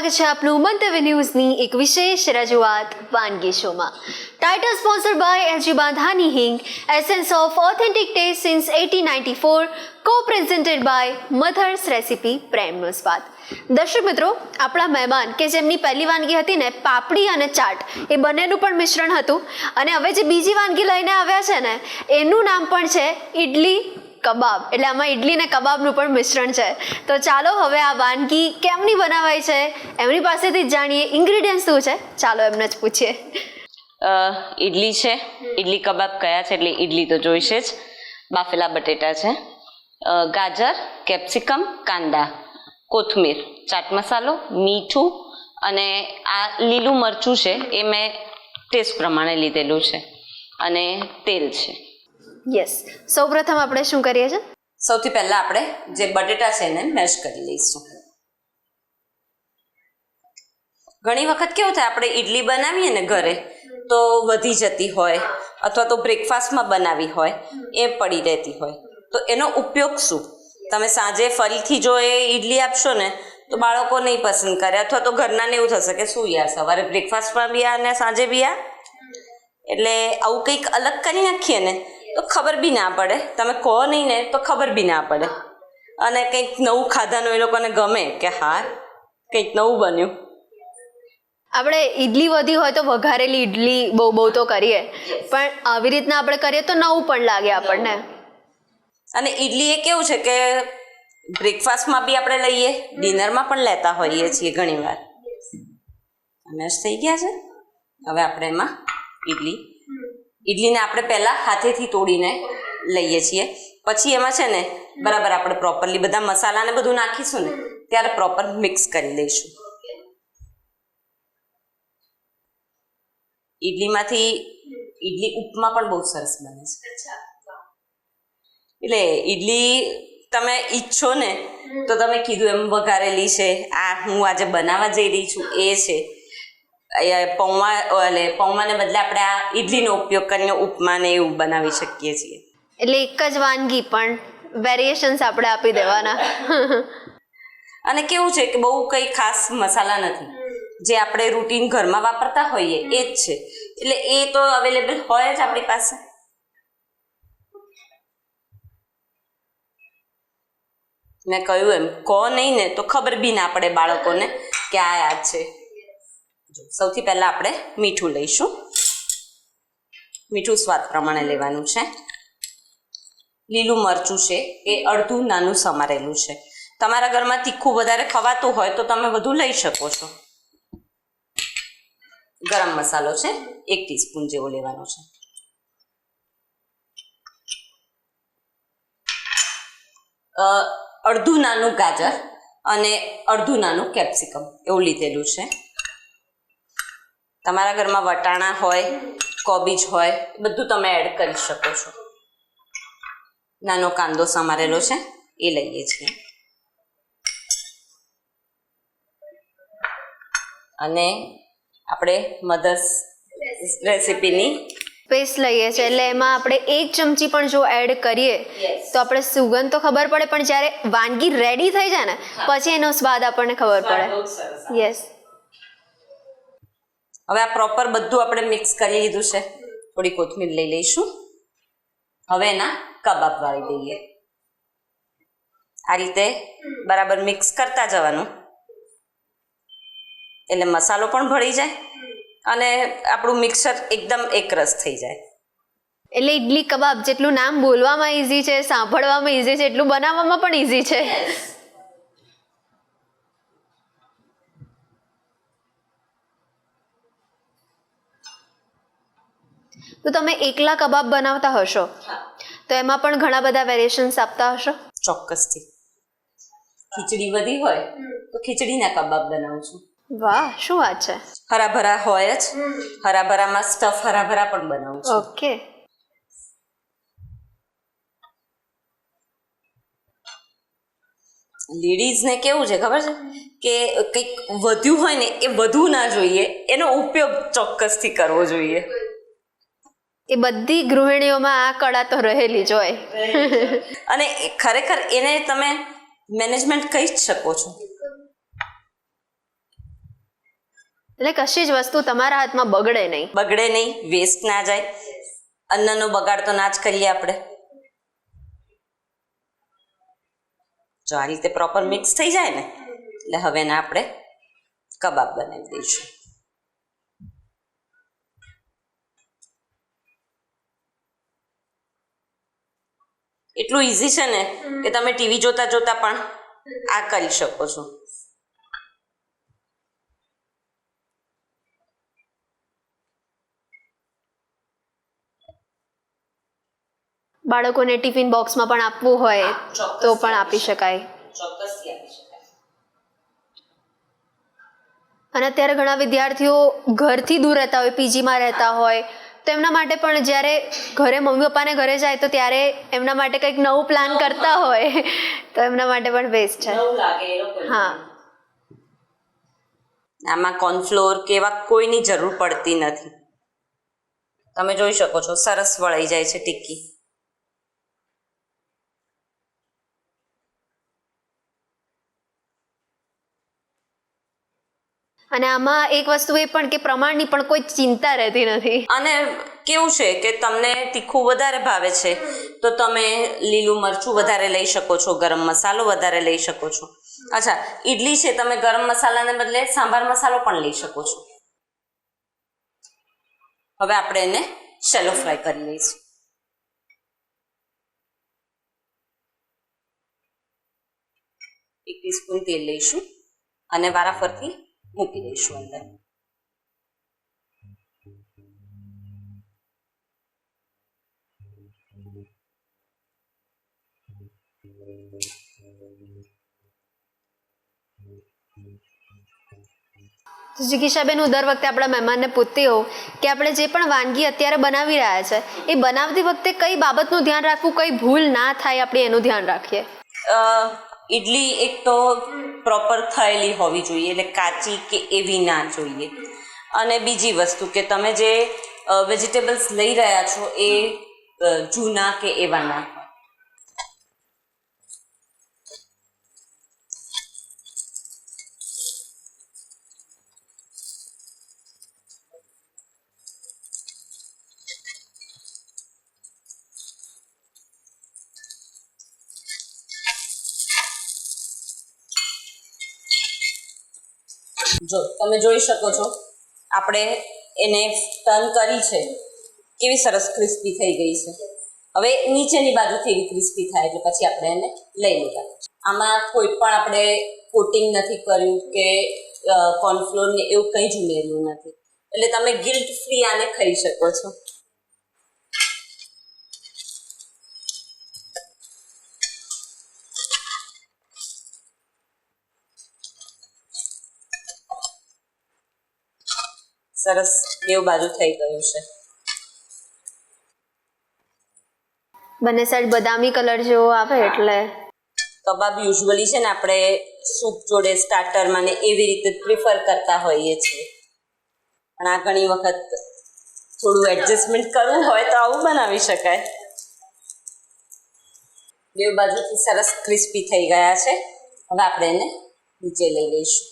સ્વાગત છે આપનું મંતવ્ય ન્યૂઝની એક વિશેષ રજૂઆત વાનગી શોમાં. Title sponsored by LG Bandhani Hing, essence of authentic taste since 1894, co presented by Mother's Recipe પ્રેમનો સ્વાદ. દર્શક મિત્રો, આપણા મહેમાન કે જેમની પહેલી વાનગી હતી ને પાપડી અને ચાટ, એ બંનેનું પણ મિશ્રણ હતું અને હવે જે બીજી વાનગી લઈને આવ્યા છે ને એનું નામ પણ છે ઇડલી કબાબ. એટલે આમાં ઇડલી ને કબાબનું પણ મિશ્રણ છે. તો ચાલો હવે આ વાનગી કેમની બનાવાય છે એમની પાસેથી જ જાણીએ. ઇન્ગ્રેડિયન્ટ શું છે ચાલો એમને જ પૂછીએ. ઇડલી છે, ઇડલી કબાબ કયા છે એટલે ઇડલી તો જોઈશે જ. બાફેલા બટેટા છે, ગાજર, કેપ્સિકમ, કાંદા, કોથમીર, ચાટ મસાલો, મીઠું અને આ લીલું મરચું છે એ મેં ટેસ્ટ પ્રમાણે લીધેલું છે અને તેલ છે. યસ, સૌપ્રથમ આપણે શું કરીએ છીએ? સૌથી પહેલા આપણે જે બટેટા છે એને મેશ કરી લઈશું. ઘણી વખત કેવું થાય, આપણે ઇડલી બનાવીએ ને ઘરે તો વધી જતી હોય અથવા તો બ્રેકફાસ્ટમાં બનાવી હોય એ પડી રહેતી હોય, તો એનો ઉપયોગ શું? તમે સાંજે ફરીથી જો એ ઇડલી આપશો ને તો બાળકો નહીં પસંદ કરે અથવા તો ઘરનાને એવું થશે કે શું યાર સવારે બ્રેકફાસ્ટમાં બી આ અને સાંજે બી આ. એટલે આવું કંઈક અલગ કરી નાખીએ ને તો ખબર બી ના પડે, તમે કહો નહીં ને તો ખબર બી ના પડે અને કંઈક નવું ખાધાનું એ લોકોને ગમે કે હા કંઈક નવું બન્યું. આપણે ઈડલી વધી હોય તો વઘારેલી ઈડલી બહુ તો કરીએ, પણ આવી રીતના આપણે કરીએ તો નવું પણ લાગે આપણને. અને ઈડલી એ કેવું છે કે બ્રેકફાસ્ટમાં બી આપણે લઈએ, ડિનરમાં પણ લેતા હોઈએ છીએ ઘણીવાર. મેશ થઈ ગયા છે. હવે આપણે એમાં ઈડલીને આપણે પહેલાં હાથેથી તોડીને લઈએ છીએ, પછી એમાં છે ને બરાબર આપણે પ્રોપરલી બધા મસાલાને બધું નાખીશું ને ત્યારે પ્રોપર મિક્સ કરી લઈશું. ઈડલીમાંથી ઈડલી ઉપમા પણ બહુ સરસ બને છે. એટલે ઈડલી તમે ઈચ્છો ને તો તમે કીધું એમ વઘારેલી છે, આ હું આજે બનાવવા જઈ રહી છું એ છે, પૌવાને બદલે આપણે આ ઈડલીનો ઉપયોગ કરીને ઉપમાને એવું બનાવી શકીએ છીએ. એટલે એક જ વાનગી પણ વેરિએશન્સ આપણે આપી દેવાના. અને કેવું છે કે બહુ કંઈ ખાસ મસાલા નથી, જે આપણે રૂટીન ઘરમાં વાપરતા હોઈએ એ જ છે, એટલે એ તો અવેલેબલ હોય જ આપણી પાસે. મેં કહ્યું એમ કહો નહીં ને તો ખબર બી ના પડે બાળકોને કે આ યાદ છે. સૌથી પહેલાં આપણે મીઠું લઈશું. મીઠું સ્વાદ પ્રમાણે લેવાનું છે. લીલું મરચું છે એ અડધું નાનું સમારેલું છે. તમારા ઘરમાં તીખું વધારે ખવાતું હોય તો તમે વધુ લઈ શકો છો. ગરમ મસાલો છે 1 ટીસ્પૂન જેવો લેવાનો છે. અડધું નાનું ગાજર અને અડધું નાનું કેપ્સિકમ એવું લીધેલું છે. તમારા ઘરમાં વટાણા હોય, કોબીજ હોય, બધું તમે એડ કરી શકો છો. નાનો કાંદો સમારેલો છે એ લઈએ છીએ અને આપણે મધર્સ રેસિપીની પેસ્ટ લઈએ છીએ, એટલે એમાં આપણે 1 ચમચી પણ જો એડ કરીએ તો આપણે સુગંધ તો ખબર પડે, પણ જ્યારે વાનગી રેડી થઈ જાય ને પછી એનો સ્વાદ આપણને ખબર પડે. યસ. હવે આ પ્રોપર બધું આપણે મિક્સ કરી લીધું છે. થોડી કોથમીર લઈ લઈશું. હવે એના કબાબ વાળી દઈએ. આ રીતે બરાબર મિક્સ કરતા જવાનું એટલે મસાલો પણ ભળી જાય અને આપણું મિક્સર એકદમ એકરસ થઈ જાય. એટલે ઇડલી કબાબ જેટલું નામ બોલવામાં ઇઝી છે, સાંભળવામાં ઇઝી છે, એટલું બનાવવામાં પણ ઇઝી છે. તો તમે એકલા કબાબ બનાવતા હશો તો એમાં પણ ઘણા બધા વેરિએશન્સ આપતા હશો? ચોક્કસથી. ખીચડી વધી હોય તો ખીચડીના કબાબ બનાવું છું. વાહ, શું વાત છે. હરાભરા હોય જ, હરાભરામાં સ્ટફ હરાભરા પણ બનાવું છું. ઓકે. લેડીઝને કેવું છે ખબર છે કે કંઈક વધ્યું હોય ને એ વધુ ના જોઈએ, એનો ઉપયોગ ચોક્કસથી કરવો જોઈએ. એ બધી ગૃહિણીઓમાં આ કળા તો રહેલી જ હોય. અને ખરેખર એને તમે મેનેજમેન્ટ કહી જ શકો છો. એટલે કશી જ વસ્તુ તમારા હાથમાં બગડે નહીં. બગડે નહીં, વેસ્ટ ના જાય. અન્નનો બગાડ તો ના જ કરીએ આપણે. જો આ રીતે પ્રોપર મિક્સ થઈ જાય ને એટલે હવે એને આપણે કબાબ બનાવી દઈશું. એટલું ઈઝી છે ને કે તમે ટીવી જોતા જોતા પણ આ કરી શકો છો. બાળકોને ટિફિન બોક્સમાં પણ આપવું હોય તો પણ આપી શકાય. ચોક્કસથી આપી શકાય. અને અત્યારે ઘણા વિદ્યાર્થીઓ ઘરથી દૂર રહેતા હોય, પીજીમાં રહેતા હોય, તો એમના માટે પણ જ્યારે ઘરે મમ્મી પપ્પાને ઘરે જાય તો ત્યારે એમના માટે કંઈક નવું પ્લાન કરતા હોય તો એમના માટે પણ બેસ્ટ છે. હા, આમાં કોર્નફ્લોર કે એવા કોઈની જરૂર પડતી નથી. તમે જોઈ શકો છો સરસ વળાઈ જાય છે ટિક્કી. અને આમાં એક વસ્તુ એ પણ કે પ્રમાણની પણ કોઈ ચિંતા રહેતી નથી. અને કેવું છે કે તમને તીખું વધારે ભાવે છે તો તમે લીલું મરચું વધારે લઈ શકો છો, ગરમ મસાલો વધારે લઈ શકો છો. અચ્છા, ઈડલી છે, તમે ગરમ મસાલાને બદલે સાંભાર મસાલો પણ લઈ શકો છો. હવે આપણે એને શેલો ફ્રાય કરી લઈશું. એક ટીસ્પૂન તેલ લઈશું અને વારાફરતી મૂકી દઈશું અંદર. જિગીશાબેન, હું દર વખતે આપણા મહેમાનને પૂછતી હોઉં કે આપણે જે પણ વાનગી અત્યારે બનાવી રહ્યા છે એ બનાવતી વખતે કઈ બાબતનું ધ્યાન રાખવું, કઈ ભૂલ ના થાય આપણે એનું ધ્યાન રાખીએ. ઈડલી એક તો પ્રોપર થયેલી હોવી જોઈએ, એટલે કાચી કે એવી ના જોઈએ. અને બીજી વસ્તુ કે તમે જે વેજીટેબલ્સ લઈ રહ્યા છો એ જૂના કે એવા ના. જો તમે જોઈ શકો છો આપણે એને ટર્ન કરી છે, કેવી સરસ ક્રિસ્પી થઈ ગઈ છે. હવે નીચેની બાજુથી એવી ક્રિસ્પી થાય એટલે પછી આપણે એને લઈ લીધા. આમાં કોઈ પણ આપણે કોટિંગ નથી કર્યું કે કોર્નફ્લોર ને એવું કંઈ જ ઉમેર્યું નથી, એટલે તમે ગિલ્ટ ફ્રી આને ખાઈ શકો છો. સરસ બેવ બાજુ થઈ ગયું છે. બંને સાઈડ બદામી કલર જેવો આવે એટલે કબાબ યુઝ્યુઅલી છે ને આપણે સૂપ જોડે સ્ટાર્ટરમાં ને એવી રીતે પ્રિફર કરતા હોઈએ છીએ, પણ આ ઘણી વખત થોડું એડજસ્ટમેન્ટ કરવું હોય તો આવું બનાવી શકાય. બેવ બાજુથી સરસ ક્રિસ્પી થઈ ગયા છે. હવે આપણે એને નીચે લઈ લઈશું.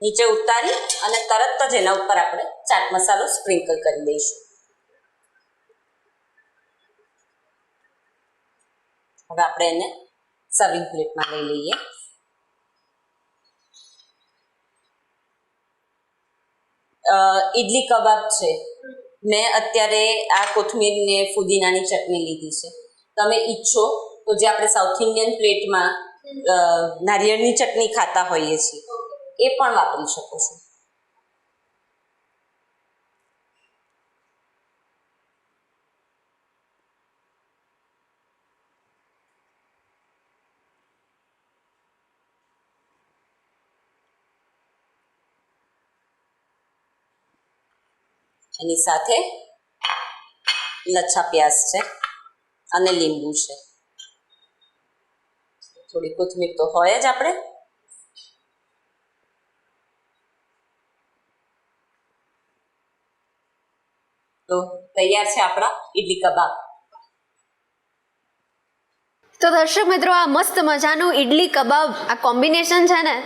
નીચે ઉતારી અને તરત જ એના ઉપર આપણે ચાટ મસાલો સ્પ્રિંકલ કરી દઈશું. હવે આપણે એને સર્વિંગ પ્લેટમાં લઈ લઈએ. ઈડલી કબાબ છે, મેં અત્યારે આ કોથમીર ને ફુદીનાની ચટણી લીધી છે. તમે ઈચ્છો તો જે આપણે સાઉથ ઇન્ડિયન પ્લેટમાં નારિયેળની ચટણી ખાતા હોઈએ છીએ એ પણ વાપરી શકો છો. એની સાથે લચ્છા પ્યાઝ છે અને લીંબુ છે. થોડી કોથમીર તો હોય જ આપણે. તો તૈયાર છે આપણા ઇડલી કબાબ. તો દર્શક મિત્રો, આ મસ્ત મજાનું ઇડલી કબાબ આ કોમ્બિનેશન છે ને,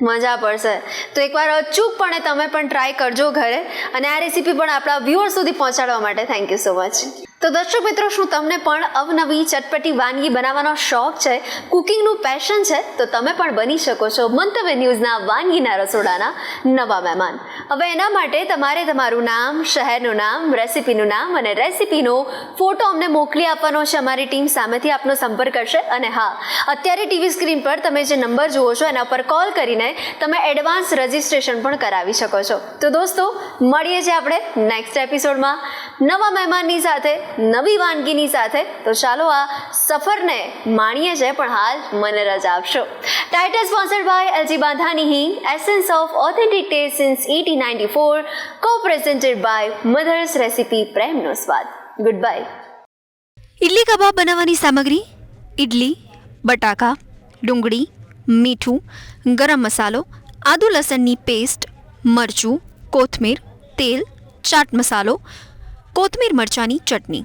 મજા પડશે. તો એકવાર અચૂકપણે તમે પણ ટ્રાય કરજો ઘરે, અને આ રેસીપી પણ આપણા વ્યુઅર સુધી પહોંચાડવા માટે થેન્ક યુ સો મચ. તો દર્શક મિત્રો, શું તમને પણ અવનવી ચટપટી વાનગી બનાવવાનો શોખ છે, કુકિંગનું પેશન છે? તો તમે પણ બની શકો છો મંતવ્ય ન્યૂઝના વાનગીના રસોડાના નવા મહેમાન. હવે એના માટે તમારે તમારું નામ, શહેરનું નામ, રેસીપીનું નામ અને રેસીપીનો ફોટો અમને મોકલી આપવાનો છે. અમારી ટીમ સામેથી આપનો સંપર્ક કરશે. અને હા, અત્યારે ટીવી સ્ક્રીન પર તમે જે નંબર જુઓ છો એના પર કોલ કરીને તમે એડવાન્સ રજિસ્ટ્રેશન પણ કરાવી શકો છો. તો દોસ્તો, મળીએ છીએ આપણે નેક્સ્ટ એપિસોડમાં નવા મહેમાનની સાથે, નવી વાનગીની સાથે. તો ચાલો આ સફરને માણીએ છે, પણ હાલ મને રજા આપશો. Title sponsored by LG Bandhani Hing, essence of authentic taste since 1894, કો પ્રેઝન્ટેડ બાય મધર્સ રેસીપી, પ્રેમનો સ્વાદ. Good bye. ઇડલી કબાબ બનાવવાની સામગ્રી: ઇડલી, બટાકા, ડુંગળી, મીઠું, ગરમ મસાલો, આદુ લસણની પેસ્ટ, મરચું, કોથમીર, તેલ, ચાટ મસાલો, કોથમીર મરચાંની ચટણી.